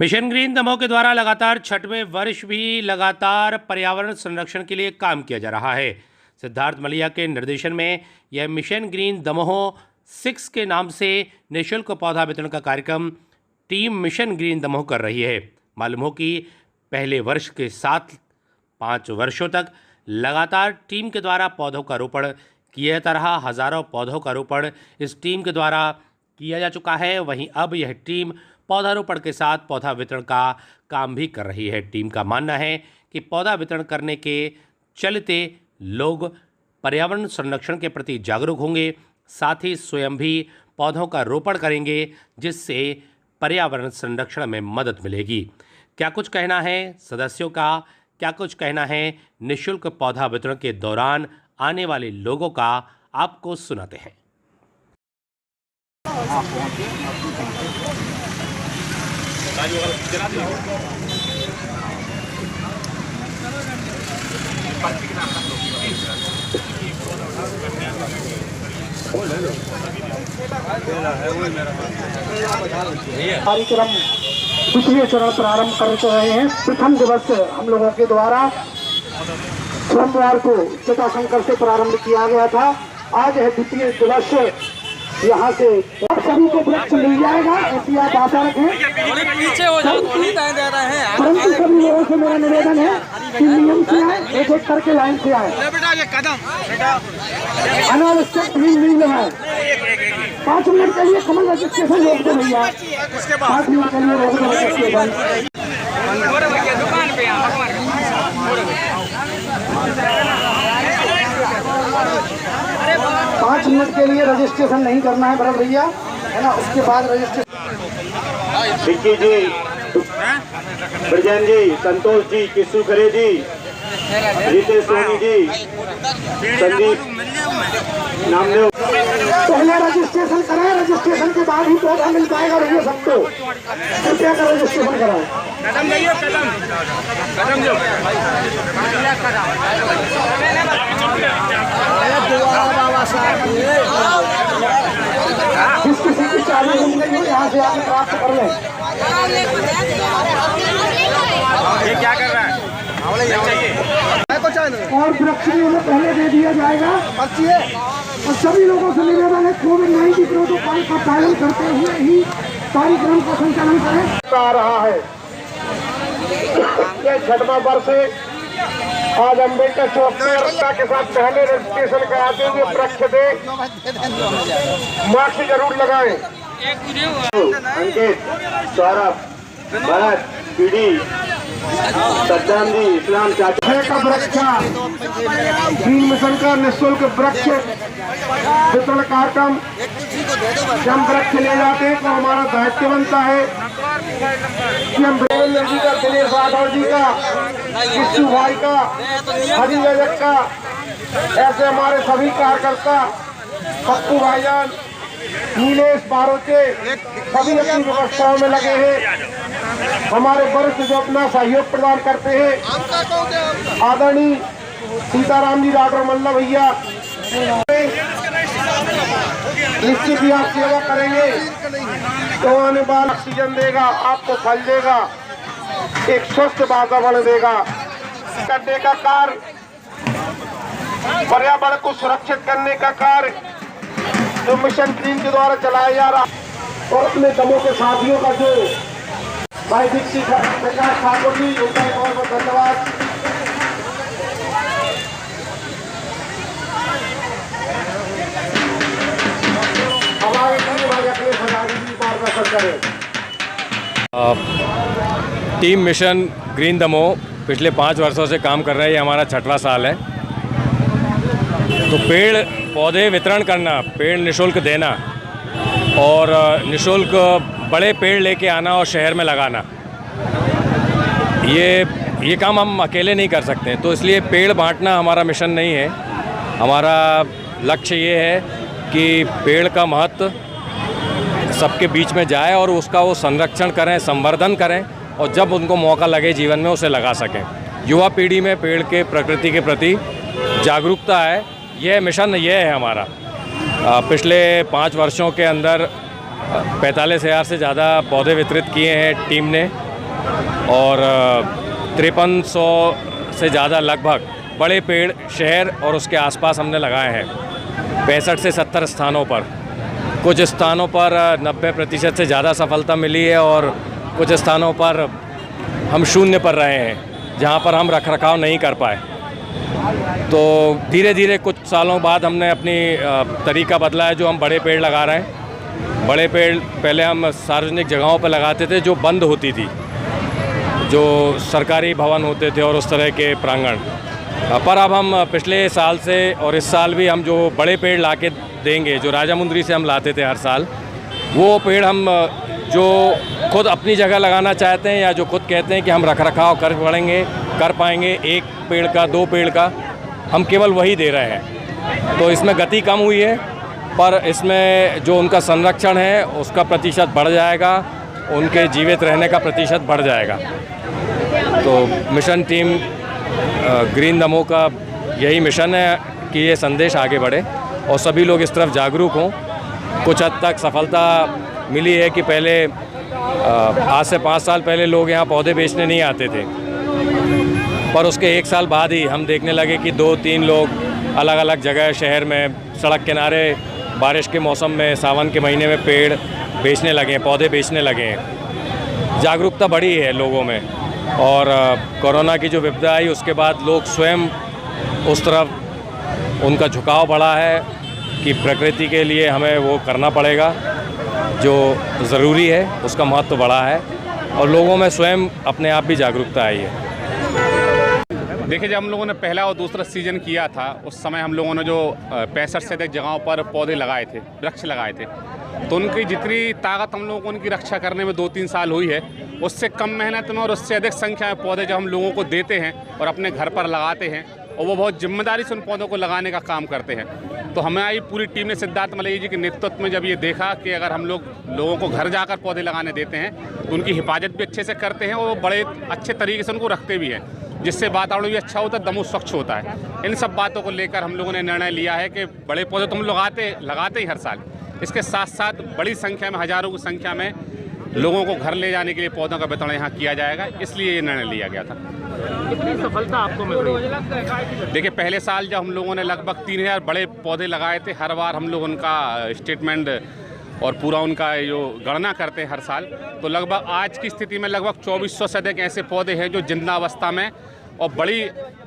Mission green Damoh के द्वारा लगातार 6वें वर्ष भी लगातार पर्यावरण संरक्षण के लिए काम किया जा रहा है। सिद्धार्थ मलिया के निर्देशन में यह मिशन ग्रीन दमोह 6 के नाम से निःशुल्क पौधा वितरण का कार्यक्रम टीम मिशन ग्रीन दमोह कर रही है। मालूम हो कि पहले वर्ष के साथ 5 वर्षों तक लगातार टीम के द्वारा पौधों का रोपण किया जाता रहा। हजारों पौधों का रोपण इस टीम के द्वारा किया जा चुका है। वहीं अब यह टीम पौधारोपण के साथ पौधा वितरण का काम भी कर रही है। टीम का मानना है कि पौधा वितरण करने के चलते लोग पर्यावरण संरक्षण के प्रति जागरूक होंगे, साथ ही स्वयं भी पौधों का रोपण करेंगे, जिससे पर्यावरण संरक्षण में मदद मिलेगी। क्या कुछ कहना है सदस्यों का, क्या कुछ कहना है निःशुल्क पौधा वितरण के दौरान आने वाले लोगों का, आपको सुनाते हैं। कार्यक्रम दूसरे चरण प्रारंभ कर रहे हैं। प्रथम दिवस हम लोगों के द्वारा सोमवार को जटाशंकर से प्रारंभ किया गया था। आज है द्वितीय दिवस। यहाँ से सभी को वृक्ष मिल जाएगा, ऐसी आप आशा रखें। पीछे हो जाओ, थोड़ी टाइम दे रहे हैं। परंतु सभी लोगों से मेरा निवेदन है कि नियम से आए, एक एक करके लाइन से आए। अनावश्यक भीड़ नहीं लगाए। 5 मिनट के लिए कमल रजिस्ट्रेशन रोक दो भैया। 5 मिनट के लिए रोक दो रजिस्ट्रेशन। 5 मिनट के लिए रजिस्ट्रेशन नहीं करना है भरत भैया, है ना। उसके बाद रजिस्ट्रेशन विक्की जी, ब्रजन जी, संतोष जी, किशु खरे जी, रितेश सोनी जी, संदीप नामदेव। पहले रजिस्ट्रेशन कराएं, रजिस्ट्रेशन के बाद ही पौधा मिल पाएगा भैया सबको। कृपया कर रजिस्ट्रेशन कराएं। जिस किसी की चाबी मिल गई हो यहाँ से आके प्राप्त कर लें। ये क्या कर रहा है? और वृक्ष भी उन्हें पहले दे दिया जाएगा। और सभी लोगों से निवेदन है कोविड-19 प्रोटोकॉल का पालन करते हुए ही कार्यक्रम का संचालन करें। आ रहा है ये 6वां वर्ष है। आज अम्बेडकर चौक में जनता के साथ पहले रजिस्ट्रेशन कराते हुए वृक्ष दे, मास्क जरूर लगाएं। अंकित, सौरभ, भरत, पीडी, सज्जान जी, इस्लाम चाचा का वृक्ष ग्रीन मिशन का निःशुल्क वृक्ष वितरण कार्यक्रम। जब वृक्ष ले जाते हैं तो हमारा दायित्व बनता है कि हम देवेंद्र जी का, दिनेश राठौर जी का, किशु भाई का, हरि रजक का, ऐसे हमारे सभी कार्यकर्ता, पप्पू भाईजान, नीलेश बारोचे, सभी अपनी व्यवस्थाओं में लगे हैं। हमारे वरिष्ठ जो अपना सहयोग प्रदान करते हैं, आदरणीय सीताराम जी राठौर मल्ला भैया, निश्चित ही आप सेवा करेंगे तो आने वाला ऑक्सीजन देगा, आपको फल देगा, एक स्वस्थ वातावरण देगा। करने का कार्य, पर्यावरण को सुरक्षित करने का कार्य जो मिशन ग्रीन के द्वारा चलाया जा रहा, और अपने दमों के साथियों का जो भाई दीक्षित प्रकाश ठाकुर जी, उनका बहुत बहुत धन्यवाद। हमारे भाई अपने पदाधिकारी मार्गदर्शन करें। टीम मिशन ग्रीन दमोह पिछले 5 वर्षों से काम कर रहा है। ये हमारा 6वां साल है। तो पेड़ पौधे वितरण करना, पेड़ निःशुल्क देना और निःशुल्क बड़े पेड़ लेके आना और शहर में लगाना, ये काम हम अकेले नहीं कर सकते। तो इसलिए पेड़ बांटना हमारा मिशन नहीं है। हमारा लक्ष्य ये है कि पेड़ का महत्व सबके बीच में जाए और उसका वो संरक्षण करें, संवर्धन करें, और जब उनको मौका लगे जीवन में उसे लगा सकें। युवा पीढ़ी में पेड़ के, प्रकृति के प्रति जागरूकता है। यह मिशन ये है हमारा। पिछले 5 वर्षों के अंदर 45,000 से ज़्यादा पौधे वितरित किए हैं टीम ने, और 5300 से ज़्यादा लगभग बड़े पेड़ शहर और उसके आसपास हमने लगाए हैं 65 से 70 स्थानों पर। कुछ स्थानों पर 90% से ज़्यादा सफलता मिली है और कुछ स्थानों पर हम शून्य पर रहे हैं जहाँ पर हम रखरखाव नहीं कर पाए। तो धीरे धीरे कुछ सालों बाद हमने अपनी तरीका बदला है, जो हम बड़े पेड़ लगा रहे हैं। बड़े पेड़ पहले हम सार्वजनिक जगहों पर लगाते थे जो बंद होती थी, जो सरकारी भवन होते थे और उस तरह के प्रांगण, पर अब हम पिछले साल से और इस साल भी हम जो बड़े पेड़ लाके देंगे, जो राजामुंदरी से हम लाते थे हर साल, वो पेड़ हम जो खुद अपनी जगह लगाना चाहते हैं या जो खुद कहते हैं कि हम रखरखाव कर पाएंगे 1 पेड़ का 2 पेड़ का, हम केवल वही दे रहे हैं। तो इसमें गति कम हुई है, पर इसमें जो उनका संरक्षण है उसका प्रतिशत बढ़ जाएगा, उनके जीवित रहने का प्रतिशत बढ़ जाएगा। तो मिशन टीम ग्रीन दमोह का यही मिशन है कि ये संदेश आगे बढ़े और सभी लोग इस तरफ जागरूक हों। कुछ हद तक सफलता मिली है कि पहले आज से 5 साल पहले लोग यहाँ पौधे बेचने नहीं आते थे, पर उसके 1 साल बाद ही हम देखने लगे कि 2-3 लोग अलग अलग जगह शहर में सड़क किनारे बारिश के मौसम में सावन के महीने में पेड़ बेचने लगे हैं, पौधे बेचने लगे हैं। जागरूकता बढ़ी है लोगों में और कोरोना की जो विपदा आई उसके बाद लोग स्वयं उस तरफ उनका झुकाव बढ़ा है कि प्रकृति के लिए हमें वो करना पड़ेगा जो ज़रूरी है, उसका महत्व बढ़ा है और लोगों में स्वयं अपने आप भी जागरूकता आई है। देखिए, जब हम लोगों ने पहला और दूसरा सीजन किया था उस समय हम लोगों ने जो 65 से अधिक जगहों पर पौधे लगाए थे, वृक्ष लगाए थे, तो उनकी जितनी ताकत हम लोगों को उनकी रक्षा करने में 2-3 साल हुई है, उससे कम मेहनत में और उससे अधिक संख्या में पौधे जब हम लोगों को देते हैं और अपने घर पर लगाते हैं और वो बहुत जिम्मेदारी से उन पौधों को लगाने का काम करते हैं। तो हमारी पूरी टीम ने सिद्धार्थ मलैया जी के नेतृत्व में जब ये देखा कि अगर हम लोगों को घर जाकर पौधे लगाने देते हैं तो उनकी हिफाजत भी अच्छे से करते हैं और वो बड़े अच्छे तरीके से उनको रखते भी हैं, जिससे वातावरण भी अच्छा होता है, दमोह स्वच्छ होता है। इन सब बातों को लेकर हम लोगों ने निर्णय लिया है कि बड़े पौधे तो हम लगाते ही हर साल, इसके साथ साथ बड़ी संख्या में, हज़ारों की संख्या में लोगों को घर ले जाने के लिए पौधों का वितरण यहाँ किया जाएगा, इसलिए ये निर्णय लिया गया था। कितनी सफलता आपको मिल रही है? देखिए, पहले साल जब हम लोगों ने लगभग 3000 बड़े पौधे लगाए थे, हर बार हम लोग उनका स्टेटमेंट और पूरा उनका जो गणना करते हैं हर साल, तो लगभग आज की स्थिति में लगभग 2400 से अधिक ऐसे पौधे हैं जो जिंदा अवस्था में और बड़ी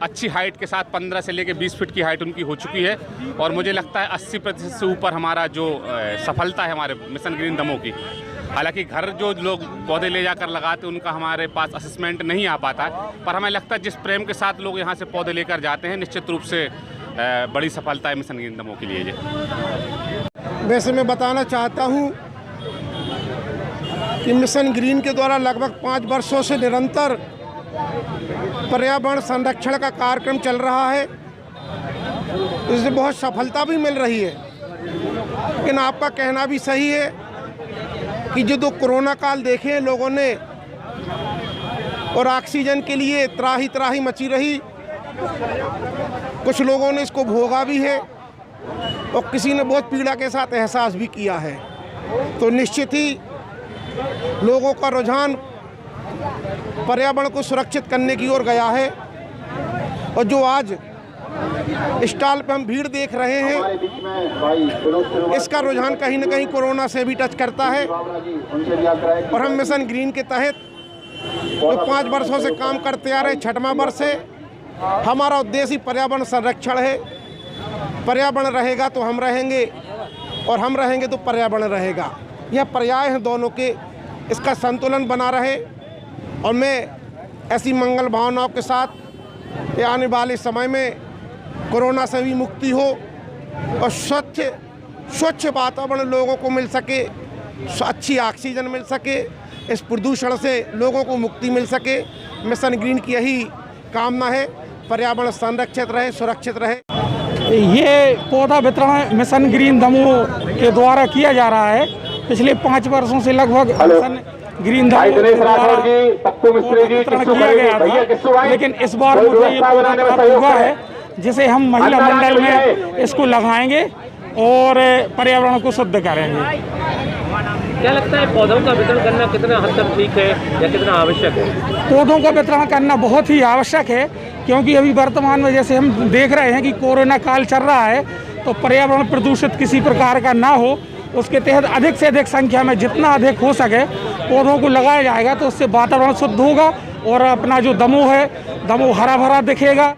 अच्छी हाइट के साथ 15 से लेकर 20 फीट की हाइट उनकी हो चुकी है। और मुझे लगता है 80% से ऊपर हमारा जो सफलता है हमारे मिशन ग्रीन दमोह की। हालांकि घर जो लोग पौधे ले जाकर लगाते उनका हमारे पास असेसमेंट नहीं आ पाता है, पर हमें लगता है जिस प्रेम के साथ लोग यहाँ से पौधे लेकर जाते हैं, निश्चित रूप से बड़ी सफलता है मिशन ग्रीन दमोह के लिए ये। वैसे मैं बताना चाहता हूँ कि मिशन ग्रीन के द्वारा लगभग 5 वर्षों से निरंतर पर्यावरण संरक्षण का कार्यक्रम चल रहा है, इससे बहुत सफलता भी मिल रही है। लेकिन आपका कहना भी सही है कि जो कोरोना काल देखे लोगों ने और ऑक्सीजन के लिए त्राही त्राही मची रही, कुछ लोगों ने इसको भोगा भी है और किसी ने बहुत पीड़ा के साथ एहसास भी किया है। तो निश्चित ही लोगों का रुझान पर्यावरण को सुरक्षित करने की ओर गया है और जो आज स्टॉल पे हम भीड़ देख रहे हैं, इसका रुझान कहीं ना कहीं कोरोना से भी टच करता है। और हम मिशन ग्रीन के तहत जो 5 वर्षों से काम करते आ रहे, 6वां वर्ष है। हमारा उद्देश्य पर्यावरण संरक्षण है। पर्यावरण रहेगा तो हम रहेंगे और हम रहेंगे तो पर्यावरण रहेगा। यह पर्याय हैं दोनों के, इसका संतुलन बना रहे। और मैं ऐसी मंगल भावनाओं के साथ आने वाले समय में कोरोना से भी मुक्ति हो और स्वच्छ वातावरण लोगों को मिल सके, अच्छी ऑक्सीजन मिल सके, इस प्रदूषण से लोगों को मुक्ति मिल सके। मिशन ग्रीन की यही कामना है, पर्यावरण संरक्षित रहे, सुरक्षित रहे। ये पौधा वितरण मिशन ग्रीन दमोह के द्वारा किया जा रहा है। पिछले 5 वर्षों से लगभग मिशन ग्रीन दमोह के द्वारा वितरण किया गया था, लेकिन इस बार मुझे ये पौधा प्राप्त हुआ है, जिसे हम महिला मंडल में इसको लगाएंगे और पर्यावरण को शुद्ध करेंगे। क्या लगता है पौधों का वितरण करना कितना हद तक ठीक है या कितना आवश्यक है? पौधों का वितरण करना बहुत ही आवश्यक है, क्योंकि अभी वर्तमान में जैसे हम देख रहे हैं कि कोरोना काल चल रहा है, तो पर्यावरण प्रदूषित किसी प्रकार का ना हो, उसके तहत अधिक से अधिक संख्या में जितना अधिक हो सके पौधों को लगाया जाएगा, तो उससे वातावरण शुद्ध होगा और अपना जो दमोह है, दमोह हरा भरा दिखेगा।